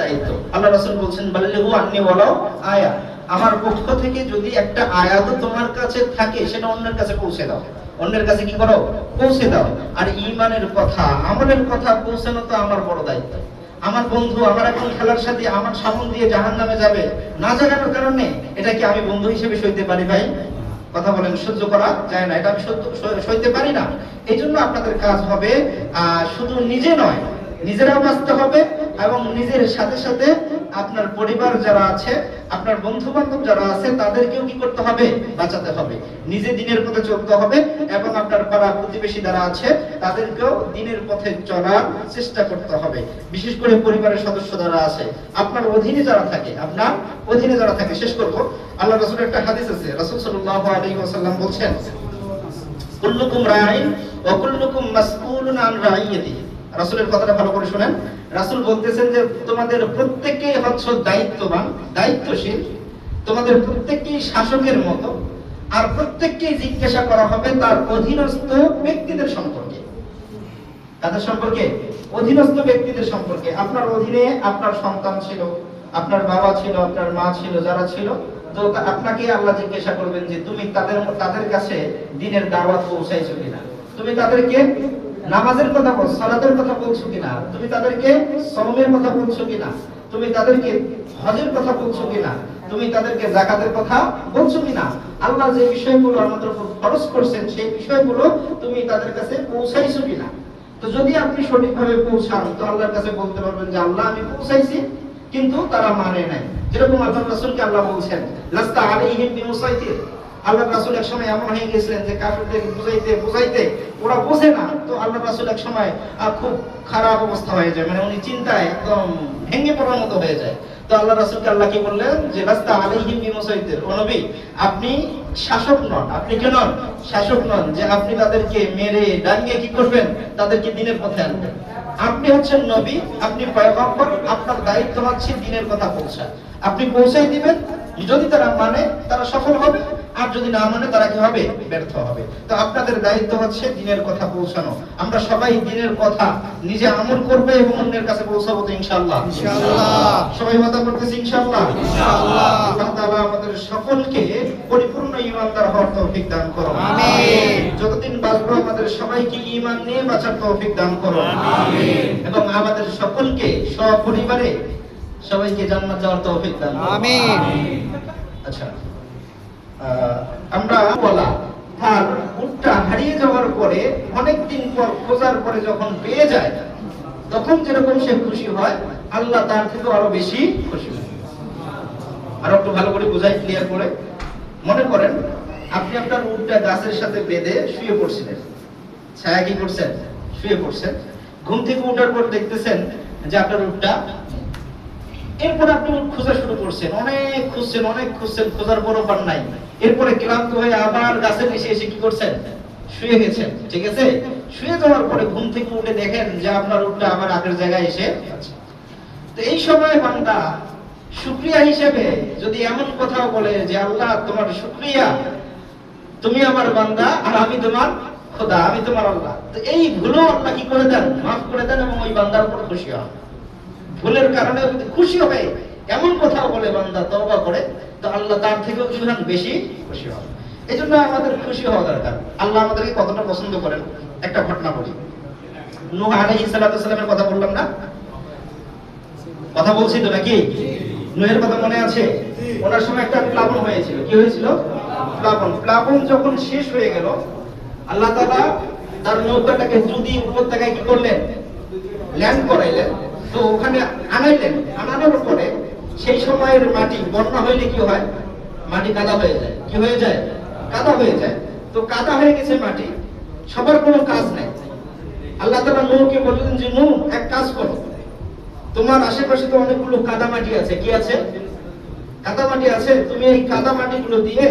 দায়িত্ব। আল্লাহ রাসূল বলছেন বাল্লিগু আন্নি ওয়ালাউ আয়া, আমার পক্ষ থেকে যদি একটা আয়াত তোমার কাছে থাকে সেটা অন্যের কাছে পৌঁছে দাও। অন্যের কাছে কি করো? পৌঁছে দাও। আর ঈমানের কথা, আমলের কথা পৌঁছানো তো আমার বড় দায়িত্ব। আমার বন্ধু আমার এখন খেলার সাথে আমার সামন দিয়ে জাহান্নামে যাবে না জানানোর কারণে এটা কি আমি বন্ধু হিসেবে সইতে পারি ভাই? কথা বলেন, সহ্য করা যায় না, এটা আমি সইতে পারি না। এই জন্য আপনাদের কাজ হবে শুধু নিজে নয়, নিজেরাও বাঁচতে হবে এবং নিজের সাথে সাথে আপনার পরিবার যারা আছে, আপনার বন্ধু বান্ধব যারা আছে তাদেরকেও কি করতে হবে? বাঁচাতে হবে। নিজে দিনের পথে চলতে হবে এবং আপনার পাড়া প্রতিবেশী যারা আছে তাদেরকেও দিনের পথে চলার চেষ্টা করতে হবে। বিশেষ করে পরিবারের সদস্য যারা আছে, আপনার অধীনে যারা থাকে, আপনার অধীনে যারা থাকে। শেষ করব, আল্লাহ রাসূলের একটা হাদিস আছে, রাসূল সাল্লাল্লাহু আলাইহি ওয়াসাল্লাম বলছেন কুল্লুকুম রাঈন ওয়া কুল্লুকুম মাসউলুন আন রাঈয়াতিহি। রাসূলের কথাটা ভালো করে শুনেন। রাসূল বলতেছেন যে তোমাদের প্রত্যেককেই হচ্ছে দায়িত্ববান, দায়িত্বশীল, তোমাদের প্রত্যেককেই শাসকের মতো, আর প্রত্যেককেই জিজ্ঞাসা করা হবে তার অধীনস্থ ব্যক্তিদের সম্পর্কে। তাদের সম্পর্কে? অধীনস্থ ব্যক্তিদের সম্পর্কে। আপনার অধীনে আপনার সন্তান ছিল, আপনার বাবা ছিল, আপনার মা ছিল, যারা ছিল, তো আপনাকে আল্লাহ জিজ্ঞাসা করবেন যে তুমি তাদের কাছে দ্বীনের দাওয়াত পৌঁছাইছো কিনা, তুমি তাদেরকে নামাজের কথা বলছো, সালাতের কথা বলছো কিনা, তুমি তাদেরকে সাওমের কথা বলছো কিনা, তুমি তাদেরকে হজের কথা বলছো কিনা, তুমি তাদেরকে যাকাতের কথা বলছো কিনা। আল্লাহ যে বিষয়গুলো আমাদের উপর খরচ করছেন সেই বিষয়গুলো তুমি তাদের কাছে পৌঁছাইছো কিনা। তো যদি আপনি সঠিকভাবে পৌঁছান তো আল্লাহর কাছে বলতে পারবেন যে আল্লাহ আমি পৌঁছাইছি, কিন্তু তারা মানে নাই। যেরকম আল্লাহর রাসূলকে আল্লাহ বলছেন লাস্তা আলাইহিম বিমুসাইতির। আল্লাহর রাসূল এক সময় এমন হয়ে গেছিলেন যে কাফিরদেরকে বুঝাইতে ওরা বোঝে না, তো আল্লাহর রাসূল এক সময় খুব খারাপ অবস্থা হয়ে যায়, মানে উনি চিন্তায় একদম ভেঙে পড়ার মতো হয়ে যায়। তো আল্লাহর রাসূলকে আল্লাহ কি বললেন যে লাস্তা আলাইহিম বিমুসাইতির, ও নবী আপনি শাসক নন, আপনি কি নন? শাসক নন যে আপনি তাদেরকে মেরে ডাঙ্গিয়ে কি করবেন? তাদেরকে দ্বীনের পথে আনবেন। আপনি হচ্ছেন নবী, আপনি পয়গম্বর, আপনার দায়িত্ব হচ্ছে দ্বীনের কথা পৌঁছানো। আপনি পৌঁছাই দিবেন, যদি তারা মানে তারা সফল হবে, আর যদি না মানে তারা কি হবে? ব্যর্থ হবে। তো আপনাদের দায়িত্ব হচ্ছে দ্বীনের কথা পৌঁছানো। আমরা সবাই দ্বীনের কথা নিজে আমল করব এবং অন্যের কাছে পৌঁছাবো তো ইনশাআল্লাহ। ইনশাআল্লাহ সবাই ওয়াদা করতেছি ইনশাআল্লাহ। ইনশাআল্লাহ আল্লাহ তাআলা আমাদের সকলকে পরিপূর্ণ ঈমানদার হওয়ার তৌফিক দান করুন। আমিন। যতদিন বাঁচবো আমাদের সবাইকে ঈমান নিয়ে বাঁচার তৌফিক দান করুন। আমিন। এবং আমাদের সকলকে সপরিবারে সবাইকে জান্নাত যাওয়ার তৌফিক দান করুন। আমিন। আচ্ছা, আমরা বলা তার উটটা হারিয়ে যাওয়ার পরে অনেকদিন পর খোঁজার পরে যখন পেয়ে যায় তখন যেরকম সে খুশি হয়, আল্লাহ তার থেকে আরো বেশি খুশি হয়। আর একটু ভালো করে বুঝাই, ক্লিয়ার করে। মনে করেন আপনি আপনার উটটা গাছের সাথে বেঁধে শুয়ে পড়ছিলেন, ছায়া কি করছেন? শুয়ে পড়ছেন। ঘুম থেকে উঠার পর দেখতেছেন যে আপনার উটটা, এরপর আপনি খোঁজা শুরু করছেন, অনেক খুঁজছেন, খোঁজার পরও পান নাই। এরপরে ক্লান্ত হয়ে আবার গাছের নিচে এসে কি করছেন? শুয়ে গেছেন। ঠিক আছে? শুয়ে যাওয়ার পরে ঘুম থেকে উঠে দেখেন যে আপনার উটটা আবার আগের জায়গায় এসে আছে। তো এই সময় বান্দা শুকরিয়া হিসেবে যদি এমন কথা বলে যে আল্লাহ তোমার শুকরিয়া, তুমি আমার বান্দা আর আমি তোমার খোদা, আমি তোমার আল্লাহ, তো এই ভুলও আল্লাহ কি করে দেন? মাফ করে দেন এবং ওই বান্দার উপর খুশি হন। ভুলের কারণে যদি খুশি হবে এমন কথা বলে বান্দা, তওবা করে, তো আল্লাহ তার থেকেও কি হন? বেশি খুশি হন। এই জন্য আমাদের খুশি হওয়া দরকার। আল্লাহ আমাদেরকে কতটা পছন্দ করেন একটা ঘটনা বলি। নূহ আলাইহিস সালাতু সালামের কথা বললাম না? কথা বলছি তো নাকি? নূহের কথা মনে আছে? ওনার সময় একটা প্লাবন হয়েছিল। কি হয়েছিল? প্লাবন যখন শেষ হয়ে গেল, আল্লাহ তাআলা তার নৌকাটাকে যদি উপত্যকায় কি করলেন? ল্যান্ড করাইলেন। তো ওখানে আনাইলেন। আনানোর পরে সেই সময়ের মাটি বন্যা হইলে কি হয়? মাটি কাদা হয়ে যায়। কি হয়ে যায়? কাদা হয়ে যায়। তো কাদা হয়ে গেছে মাটি, সবার কোনো কাজ নাই। আল্লাহ তাআলা নূহকে বললেন যে নূহ এক কাজ করো, তোমার আশেপাশে তো অনেকগুলো কাদা মাটি আছে। কি আছে? কাদা মাটি আছে। তুমি এই কাদা মাটিগুলো দিয়ে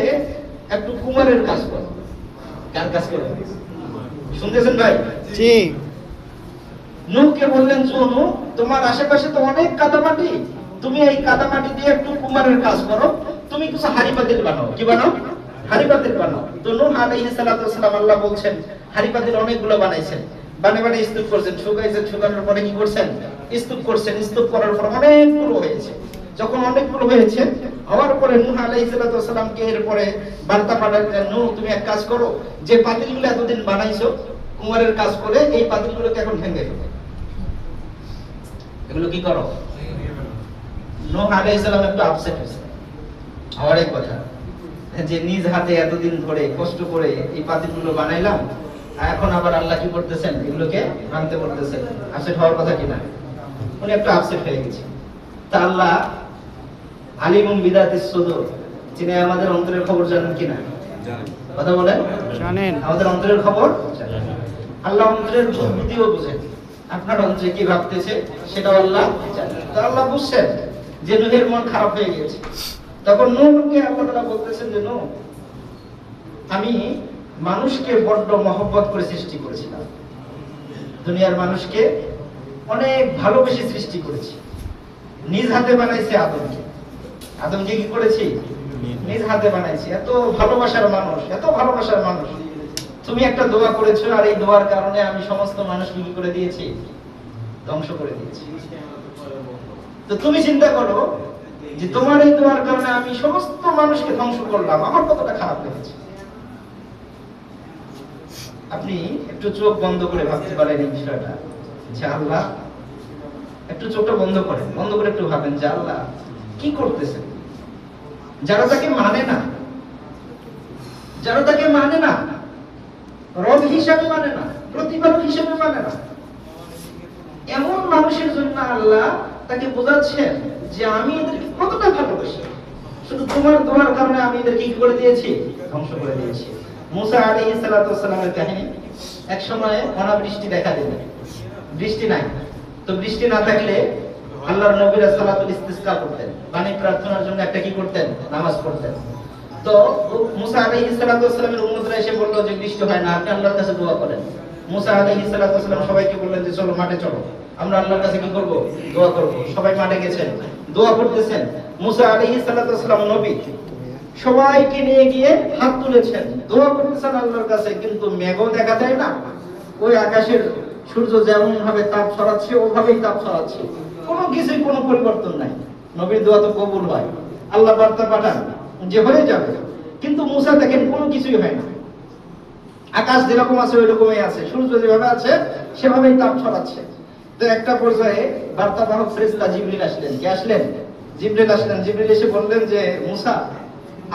একটু কুমারের কাজ করো। কার কাজ করো? শুনতেছেন ভাই? জি। নূহকে বললেন যে নূহ তোমার আশেপাশে তো অনেক কাদামাটি, তুমি এই কাদামাটি দিয়ে একটু কুমারের কাজ করো, তুমি কিছু হাড়ি পাতিল বানাও। কি বানাও? হাড়ি পাতিল বানাও। তো নূহ আলাইহিস সালাতু ওয়াসসালাম আল্লাহ বলছেন হাড়ি পাতিল অনেকগুলো বানাইছেন, বানিয়ে স্তূপ করছেন, শুকানোর পরে কি করছেন? স্তূপ করছেন, স্তূপ করার পর অনেকগুলো হয়েছে। যখন অনেকগুলো হয়েছে হওয়ার পরে নূহ আলাইহিস সালামকে এরপরে বার্তা পাঠালেন, নূহ তুমি এক কাজ করো, যে পাতিলগুলো এতদিন বানাইছো কুমারের কাজ করে, এই পাতিলগুলোকে এখন ভেঙে ফেলো। এগুলো কি করো? নূহ আলাইহিস সালাম একটু আপসেট হয়েছে। আমার এই কথা যে নিজ হাতে এতদিন ধরে কষ্ট করে এই পাতিলগুলো বানাইলাম, এখন আবার আল্লাহ কি করতেছেন, এগুলোকে ভাঙতে করতেছেন। আপসেট হওয়ার কথা কিনা? উনি একটু আপসেট হয়ে গেছে। তা আল্লাহ আলিমুম বিদাতিস সুদূর, যিনি আমাদের অন্তরের খবর জানেন কিনা? কথা বলেন, জানেন আমাদের অন্তরের খবর জানেন। আল্লাহ অন্তরের বুদ্ধিও বুঝেন, আপনার অন্তরে কি ভাবতেছে সেটাও আল্লাহ জানেন। তো আল্লাহ বুঝছেন যে নূহের মন খারাপ হয়ে গেছে। তখন নূহকে আল্লাহ বলতেছেন যে নূহ, আমি মানুষকে বড্ড মহব্বত করে সৃষ্টি করেছিলাম, দুনিয়ার মানুষকে অনেক ভালোবেসে সৃষ্টি করেছি। নিজ হাতে বানাইছি আদমকে। আদমকে কি করেছি? নিজ হাতে বানাইছি। এত ভালোবাসার মানুষ, এত ভালোবাসার মানুষ। তুমি একটা দোয়া করেছো, আর এই দোয়ার কারণে আমি সমস্ত মানুষকে কি করে দিয়েছি? ধ্বংস করে দিয়েছি। তো তুমি চিন্তা করো যে তোমার এই দোয়ার কারণে আমি সমস্ত মানুষকে ধ্বংস করলাম, আমার কতটা খারাপ লেগেছে। আপনি একটু চোখ বন্ধ করে ভাবতে পারেন এই বিষয়টা, যে আল্লাহ, একটু চোখটা বন্ধ করেন, বন্ধ করে একটু ভাবেন যে আল্লাহ কি করতেছেন। যারা তাকে মানে না, যারা তাকে মানে না, রব হিসাবে মানে না, প্রতিপালক হিসাবে মানে না, এমন মানুষের জন্য আল্লাহ তাকে বোঝাচ্ছেন যে আমি এদেরকে কতটা ভালোবাসি, শুধু তোমার দোয়ার কারণে আমি এদেরকে কি করে দিয়েছি? ধ্বংস করে দিয়েছি। মুসা আলাইহিস সালামের কাহিনী, এক সময় অনাবৃষ্টি দেখা দিল, বৃষ্টি নাই। তো বৃষ্টি না থাকলে আল্লাহর নবীরা সালাতুল ইস্তিসকা করতেন, পানি প্রার্থনার জন্য একটা কি করতেন? নামাজ পড়তেন। তো মুসা আলাইহিস সালামের উম্মতরা এসে বলল যে বৃষ্টি হয় না, আপনি আল্লাহর কাছে দোয়া করেন। মুসা আলাইহিস সালাম সবাইকে বললেন যে চলো মাঠে চলো, আমরা আল্লাহর কাছে কি করব? দোয়া করব। সবাই মাঠে গেছেন, দোয়া করতেছেন। মুসা আলাইহিস সালাম নবী সবাইকে নিয়ে গিয়ে হাত তুলেছেন, দোয়া করতেছেন আল্লাহর কাছে, কিন্তু মেঘও দেখা যায় না। ওই আকাশের সূর্য যেমন ভাবে তাপ ছড়াচ্ছে ওভাবেই তাপ ছড়াচ্ছে, কোনো কিছুই কোনো পরিবর্তন নাই। নবীর দোয়া তো কবুল হয়, আল্লাহ বার্তা পাঠান যে হয়ে যাবে, কিন্তু মুসা দেখেন কোনো কিছুই হয় না। আকাশ যেরকম আছে ওই রকমই আছে, সূর্য যেভাবে আছে সেভাবেই তাপ ছড়াচ্ছে। তো একটা পর্যায়ে বার্তাবাহক ফেরেশতা জিবরিল আসলেন। কে আসলেন? জিবরিল আসলেন। জিবরিল এসে বললেন যে মুসা,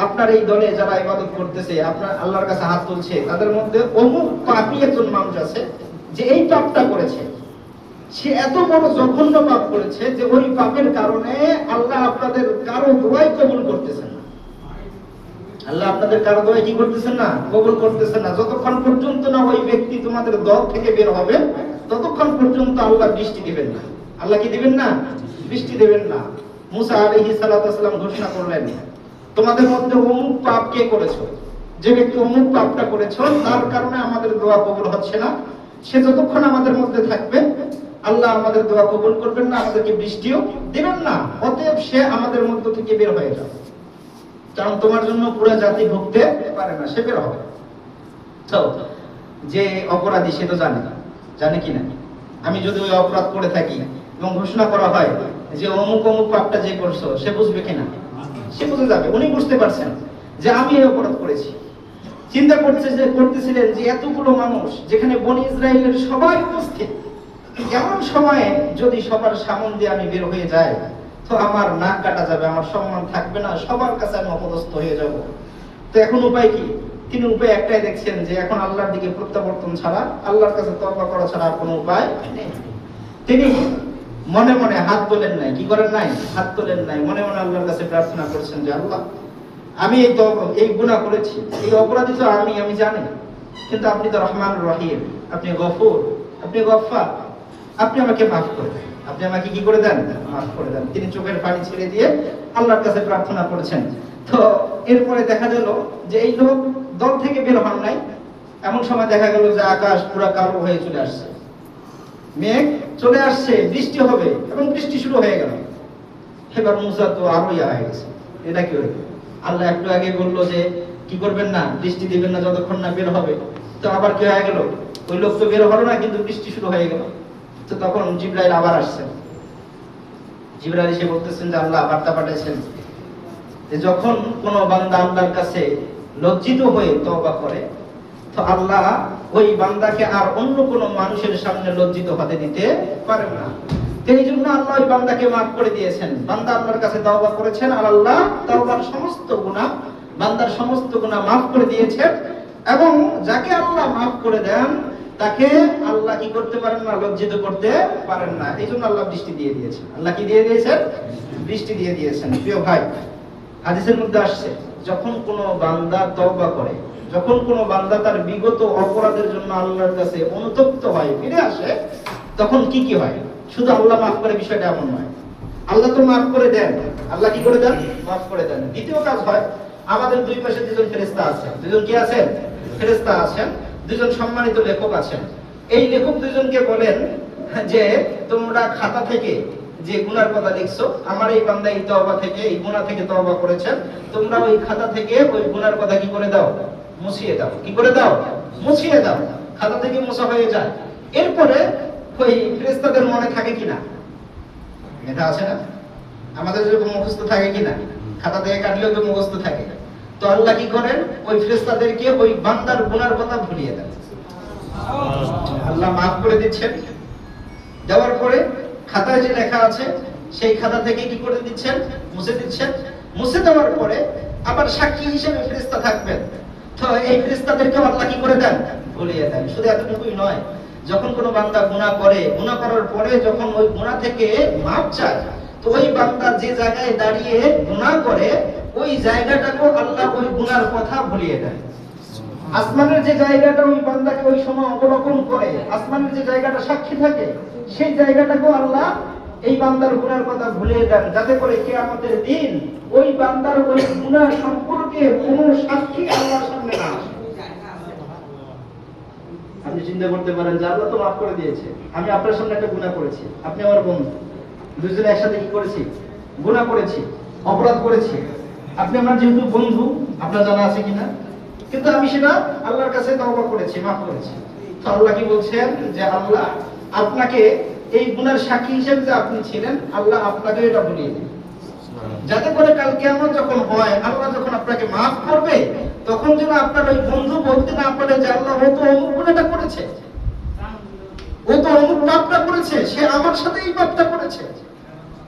আপনার এই দলে যারা ইবাদত করতেছে, আপনার আল্লাহর কাছে হাত তুলছে, তাদের মধ্যে অমুক পাপী একজন মানুষ আছে যে এই পাপটা করেছে। সে এত বড় জঘন্য পাপ করেছে যে ওই পাপের কারণে আল্লাহ আপনাদের কারো দোয়াই কবুল করতেছেন না। আল্লাহ আপনাদের কারো দোয়াই কি করতেছেন না? কবুল করতেছেন না। যতক্ষণ পর্যন্ত না ওই ব্যক্তি তোমাদের দল থেকে বের হবে, ততক্ষণ পর্যন্ত আল্লাহ বৃষ্টি দিবেন না। আল্লাহ কি দিবেন না? বৃষ্টি দেবেন না। মুসা আলাইহিস সালাম ঘোষণা করলেন, তোমাদের মধ্যে অমুক পাপ কে করেছো, যে ব্যক্তি অমুক পাপটা করেছো তার কারণে আমাদের দোয়া কবুল হচ্ছে না, সে যতক্ষণ আমাদের মধ্যে থাকবে আল্লাহ আমাদের দোয়া কবুল করবেন না, আমাদেরকে বৃষ্টিও দিবেন না। অতএব সে আমাদের মধ্য থেকে বের হয়ে যাবে, কারণ তোমার জন্য পুরো জাতি ভুগতে পারে না, সে বের হবে। তো যে অপরাধী সে তো জানে কিনা? আমি যদি ওই অপরাধ করে থাকি এবং ঘোষণা করা হয় যে অমুক অমুক পাপটা যে করছো, সে বুঝবে কিনা? সে বুঝে যাবে। উনি বুঝতে পারছেন যে আমি এই অপরাধ করেছি। চিন্তা করতেছিলেন যে এতগুলো মানুষ, যেখানে বনি ইসরায়েলের সবাই উপস্থিত, এমন সময়ে যদি সবার সামনে দিয়ে আমি বের হয়ে যাই তো আমার নাক কাটা যাবে, আমার সম্মান থাকবে না, সবার কাছে আমি অপদস্থ হয়ে যাব। তো এখন উপায় কি? তিনি উপায় একটাই দেখছেন যে এখন আল্লাহর দিকে প্রত্যাবর্তন ছাড়া, আল্লাহর কাছে তওবা করা ছাড়া আর কোনো উপায় নেই। তিনি মনে মনে হাত তোলেন নাই। কি করেন নাই? হাত তোলেন নাই। মনে মনে আল্লাহর কাছে প্রার্থনা করছেন যে আল্লাহ, আমি এই গুনাহ করেছি, এই অপরাধী তো আমি জানি, কিন্তু আপনি তো রহমান রহিম, আপনি গফুর, আপনি গফফার, আপনি আমাকে মাফ করে দেন, আপনি আমাকে কি করে দেন? মাফ করে দেন। তিনি চোখের পানি ছেড়ে দিয়ে আল্লাহর কাছে প্রার্থনা করেছেন। তো এরপরে দেখা গেল যে এই লোক দল থেকে বের হন নাই। এমন সময় দেখা গেল যে আকাশ পুরো কালো হয়ে চলে আসছে, মেঘ চলে আসছে, বৃষ্টি হবে, এবং বৃষ্টি শুরু হয়ে গেল। এবার মুসা তো আরো হয়ে গেছে, এটা কি হলো? আল্লাহ একটু আগে বললো যে কি করবেন না, বৃষ্টি দিবেন না যতক্ষণ না বের হবে। তো আবার কি হয়ে গেল? ওই লোক তো বের হলো না, কিন্তু বৃষ্টি শুরু হয়ে গেল। তো তখন জিবরাইল আবার আসছেন। জিবরাইল এসে বলতেছেন যে আল্লাহ বার্তা পাঠাইছেন যে যখন কোন বান্দা আল্লাহর কাছে লজ্জিত হয়ে তওবা করে, তো আল্লাহ ওই বান্দাকে আর অন্য কোন মানুষের সামনে লজ্জিত হতে দিতে পারেন না। এই জন্য আল্লাহ ওই বান্দাকে মাফ করে দিয়েছেন। বান্দা আল্লাহর কাছে তওবা করেছেন আর আল্লাহ তওবার সমস্ত গুনাহ, বান্দার সমস্ত গুনাহ মাফ করে দিয়েছেন। এবং যাকে আল্লাহ মাফ করে দেন তাকে আল্লাহ কি করতে পারেন না, লজ্জিত করতে পারেন না। এই জন্য আল্লাহ বৃষ্টি দিয়ে দিয়েছেন। আল্লাহ কি দিয়ে দিয়েছেন? বৃষ্টি দিয়ে দিয়েছেন। প্রিয় ভাই, হাদিসের মধ্যে আসছে যখন কোনো বান্দা তওবা করে, যখন কোনো বান্দা তার বিগত অপরাধের জন্য আল্লাহর কাছে অনুতপ্ত হয়, ফিরে আসে, তখন কি কি হয়? শুধু আল্লাহ মাফ করে বিষয়টা এমন নয়, আল্লাহ তো মাফ করে দেন। আল্লাহ কি করে দেন? মাফ করে দেন। দ্বিতীয় কাজ হয়, আমাদের দুই পাশে দুজন ফেরেশতা আছেন। দুজন কি আছেন? ফেরেশতা আছেন। দুজন সম্মানিত লেখক আছেন। এই লেখক দুজনকে বলেন যে তোমরা খাতা থেকে যে গুনার কথা লিখছো, আমার এই বান্দা এই তওবা থেকে, এই গুনাহ থেকে তওবা করেছেন, তোমরা ওই খাতা থেকে ওই গুনার কথা কি করে দাও? মুছিয়ে দাও। কি করে দাও? মুছিয়ে দাও। খাতা থেকে মুছা হয়ে যায়। এরপরে ওই ফেরেশতাদের মনে থাকে কিনা? এটা আছে না? আমাদের যেরকম মুখস্থ থাকে কিনা? খাতা থেকে কাটলেও তো মুখস্থ থাকে। তো আল্লাহ কি করেন? ওই ফেরেশতাদেরকে ওই বান্দার গুনার কথা ভুলিয়ে দেন। আল্লাহ মাফ করে দিচ্ছেন। দেওয়ার পরে খাতায় যে লেখা আছে সেই খাতা থেকে কি করে দিচ্ছেন? মুছে দিচ্ছেন। মুছে দেওয়ার পরে আবার সাক্ষী হিসেবে ফেরেশতা থাকবেন। তো এই ফেরেশতাদেরকে আল্লাহ কি করে দেন? ভুলিয়ে দেন। শুধু এতটুকুই নয়, যখন কোনো বান্দা গুনাহ করে, গুনাহ করার পরে যখন ওই গুনাহ থেকে মাফ চায়, তো ওই বান্দা যে জায়গায় দাঁড়িয়ে গুনাহ করে ওই জায়গাটাকেও আল্লাহ ওই গুনার কথা ভুলিয়ে দেন। আসমানের যে জায়গাটা ওই বান্দাকে ওই সময় অবলোকন করে, আসমানের যে জায়গাটা সাক্ষী থাকে, সেই জায়গাটাকেও আল্লাহ এই বান্দার গুনার কথা ভুলিয়ে দেন, যাতে করে কিয়ামতের দিন ওই বান্দার ওই গুনাহ সম্পর্কে কোনো সাক্ষী আল্লাহর সামনে না আসে। আপনি চিন্তা করতে পারেন যে আল্লাহ তো মাফ করে দিয়েছে, আমি আপনার সামনে একটা গুনাহ করেছি, আপনি আমার বন্ধু, দুজনে একসাথে কি করেছি? গুনাহ করেছি, অপরাধ করেছি। আপনি আমার যেহেতু বন্ধু, আপনার জানা আছে কিনা, কিন্তু আমি সেটা আল্লাহর কাছে তওবা করেছি, মাফ করেছি। তো আল্লাহ কি বলছেন যে আল্লাহ আপনাকে এই গুনার সাক্ষী হিসেবে যে আপনি ছিলেন, আল্লাহ আপনাকে এটা ভুলিয়ে দিন, যাতে করে কাল কিয়ামত যখন হয়, আল্লাহ যখন আপনাকে মাফ করবে, তখন যেন আপনার ওই বন্ধু বলতে না পারে যে আল্লাহ ও তো অমুক গুনাহটা করেছে, ও তো অমুক পাপটা করেছে, সে আমার সাথে এই পাপটা করেছে।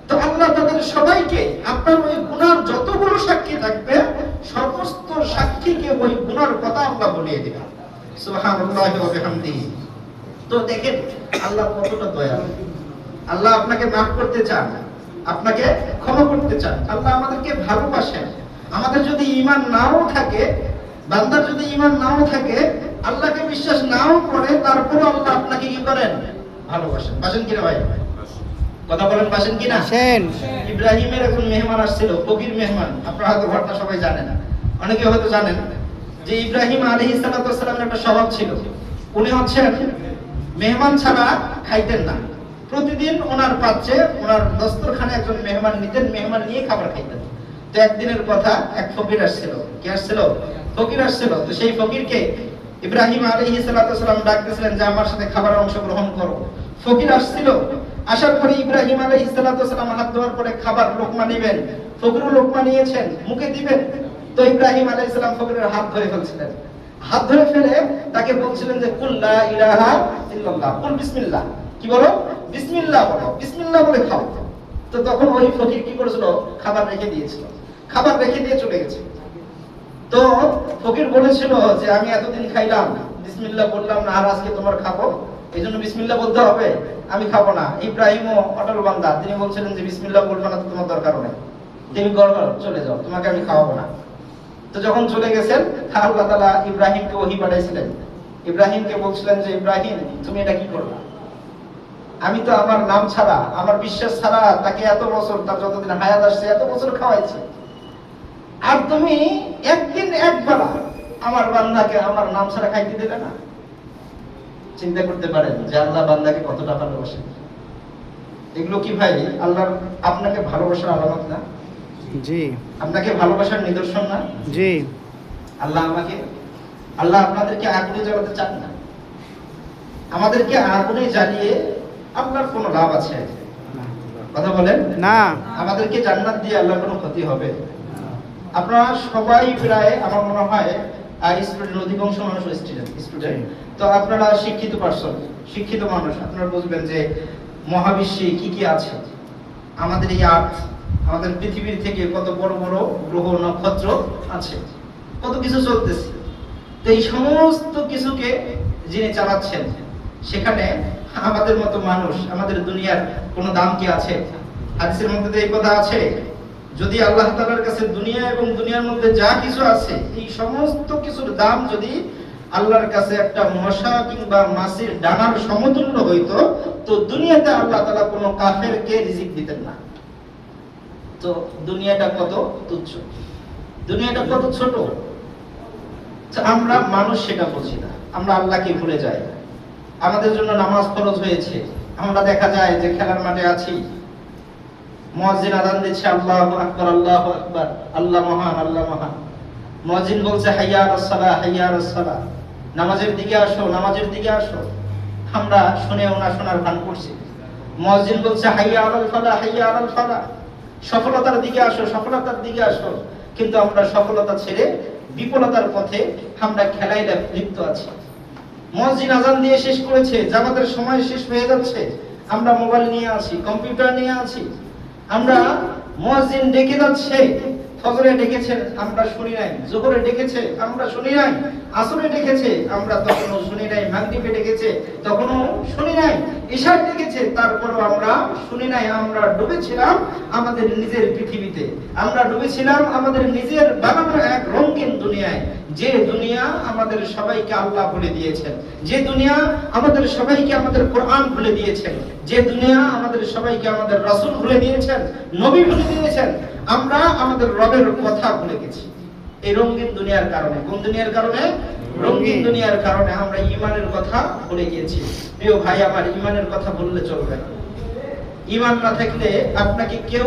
তো আল্লাহ তাদের সবাইকে আপনার ওই গুনার যতগুলো সাক্ষী থাকবে সমস্ত সাক্ষীকে ওই গুনার কথা আল্লাহ বলিয়ে দিবেন। সুবহানাল্লাহি ওয়া বিহামদিহি। তো দেখেন আল্লাহ কতটা দয়ালু। আল্লাহ আপনাকে মাফ করতে চান, আপনাকে ক্ষমা করতে চান। আল্লাহ আমাদেরকে ভালোবাসেন। আমাদের যদি ঈমান নাও থাকে, বান্দার যদি ঈমান নাও থাকে, আল্লাহকে বিশ্বাস নাও করে, তারপরেও আল্লাহ আপনাকে কি করেন? ভালোবাসেন। বাসেন কিনা ভাই? কথা বলেন, বাসেন কিনা? ইব্রাহিমের একজন মেহমান আসছিল, ফকির মেহমান। আপনারা হয়তো ঘটনা সবাই জানেন, অনেকে হয়তো জানেন যে ইব্রাহিম আলাইহিস সালাতু ওয়াস সালামের একটা স্বভাব ছিল, উনি হচ্ছেন মেহমান ছাড়া খাইতেন না। প্রতিদিন ওনার পাত্রে, ওনার দস্তরখানে একজন মেহমান নিতেন, মেহমান নিয়ে খাবার খাইতেন। তো একদিনের কথা, এক ফকির আসছিল। কি আসছিল? ফকির আসছিল। তো সেই ফকিরকে ইব্রাহিম আলাইহিস সালাতু ওয়াস সালাম ডাকতেছিলেন যে আমার সাথে খাবারে অংশগ্রহণ করো। ফকির আসছিল, আসার পরে ইব্রাহিম আলাইহিস সালাতু ওয়াস সালাম হাত ধোয়ার পরে খাবার লোকমা নেবেন, ফকিরও লোকমা নিয়েছেন, মুখে দিবেন। তো ইব্রাহিম আলাইহিস সালাম ফকিরের হাত ধরে ফেলছিলেন। হাত ধরে ফেলে তাকে বলছিলেন যে কুল লা ইলাহা ইল্লাল্লাহ, কুল বিসমিল্লাহ। কি বলো? বিসমিল্লাহ বলো, বিসমিল্লাহ বলে খাও। তো তখন ওই ফকির কি করেছিল? খাবার রেখে দিয়েছিল, খাবার রেখে দিয়ে চলে গেছে। তো ফকির বলেছিল যে আমি এতদিন খাইলাম, বিসমিল্লাহ বললাম না, আর আজকে তোমার খাবো, এইজন্য বিসমিল্লাহ বলতে হবে, আমি খাবো না। ইব্রাহিমও অটল বান্দা, তিনি বলছিলেন যে বিসমিল্লাহ বলবো না তো তোমার দরকার নেই, তুমি গড়গড় চলে যাও, তোমাকে আমি খাওয়াবো না। তো যখন চলে গেছেন, আল্লাহ তাআলা ইব্রাহিমকে ওহী পাঠাইছিলেন। ইব্রাহিমকে বলছিলেন যে ইব্রাহিম তুমি এটা কি করলা? আমি তো আমার নাম ছাড়া, আমার বিশ্বাস ছাড়া তাকে এত বছর, তার যতদিন হায়াত আসছে এত বছর খাওয়াইছি, আর তুমি একদিন একবার আমার বান্দাকে আমার নাম ছাড়া খাইতে দিলে না। চিন্তা করতে পারেন যে আল্লাহ বান্দাকে কতটা ভালোবাসেন। এগুলো কি ভাই আল্লাহর আপনাকে ভালোবাসার আলামত না? জি। আপনাকে ভালোবাসার নিদর্শন না? জি। আল্লাহ আপনাদেরকে আগুনে জ্বালাতে চান না। আমাদেরকে আগুনে জ্বালিয়ে আপনার কোনো লাভ আছে? কথা বলেন না। আমাদেরকে জান্নাত দিয়ে আল্লাহর কোনো ক্ষতি হবে? আপনারা সবাই প্রায় আমার মনে হয় স্টুডেন্ট, অধিকাংশ মানুষ স্টুডেন্ট। তো আপনারা শিক্ষিত পারসন, শিক্ষিত মানুষ, আপনারা বুঝবেন যে মহাবিশ্বে কি কি আছে। আমাদের এই আর্থ, আমাদের পৃথিবীর থেকে কত বড় বড় গ্রহ নক্ষত্র আছে, কত কিছু চলতেছে। তো এই সমস্ত কিছুকে যিনি চালাচ্ছেন, সেখানে আমাদের মতো মানুষ, আমাদের দুনিয়ার কোনো দাম কি আছে? হাদিসের মধ্যে এই কথা আছে, যদি আল্লাহ তাআলার কাছে দুনিয়া এবং দুনিয়ার মধ্যে যা কিছু আছে, এই সমস্ত কিছুর দাম যদি আল্লাহর কাছে একটা মশা কিংবা মাছের ডানার সমতুল্য হইতো, তো দুনিয়াতে আল্লাহ তাআলা কোনো কাফেরকে রিজিক দিতেন না। তো দুনিয়াটা কত তুচ্ছ, দুনিয়াটা কত ছোট। আমরা মানুষ সেটা বুঝি না, আমরা আল্লাহকে ভুলে যাই। আমাদের জন্য নামাজ ফরজ হয়েছে, আমরা দেখা যায় যে খেলার মাঠে আছি, মুয়াজ্জিন আযান দিচ্ছে আল্লাহু আকবার আল্লাহু আকবার, আল্লাহ মহান আল্লাহ মহান। মুয়াজ্জিন বলছে হাইয়া আলাস সালাহ হাইয়া আলাস সালাহ, নামাজের দিকে আসো নামাজের দিকে আসো। আমরা শুনেও না শোনার ভান করছি। মুয়াজ্জিন বলছে হাইয়া আলাল ফালাহ হাইয়া আলাল ফালাহ, সফলতার দিকে আসো সফলতার দিকে আসো। কিন্তু আমরা সফলতা ছেড়ে বিফলতার পথে আমরা খেলায় লিপ্ত আছি। মুয়াজ্জিন আযান দিয়ে শেষ করেছে, জামাতের সময় শেষ হয়ে যাচ্ছে, আমরা মোবাইল নিয়ে আছি, কম্পিউটার নিয়ে আছি। আমরা মুয়াজ্জিন ডেকে যাচ্ছে, ফজরে ডেকেছে আমরা শুনি নাই, যোহরে ডেকেছে আমরা শুনি নাই, আসরে ডেকেছে আমরা তখনও শুনি নাই, মাগরিবে ডেকেছে তখনও শুনি নাই, ইশা ডেকেছে তারপরও আমরা শুনি নাই। আমরা ডুবেছিলাম আমাদের নিজের পৃথিবীতে, আমরা ডুবেছিলাম আমাদের নিজের বানানো এক রঙিন দুনিয়ায়, যে দুনিয়া আমাদের সবাইকে আল্লাহ ভুলে দিয়েছেন, যে দুনিয়া আমাদের সবাইকে আমাদের কোরআন ভুলে দিয়েছেন, যে দুনিয়া আমাদের সবাইকে আমাদের রাসূল ভুলে দিয়েছেন, নবী ভুলে দিয়েছেন। আমরা আমাদের রবের কথা ভুলে গেছি এই রঙিন দুনিয়ার কারণে। কোন দুনিয়ার কারণে? রঙিন দুনিয়ার কারণে আমরা ঈমানের কথা ভুলে গিয়েছি। প্রিয় ভাই আমার, ঈমানের কথা বললে চলবে না। ঈমান না থাকলে আপনাকে কেউ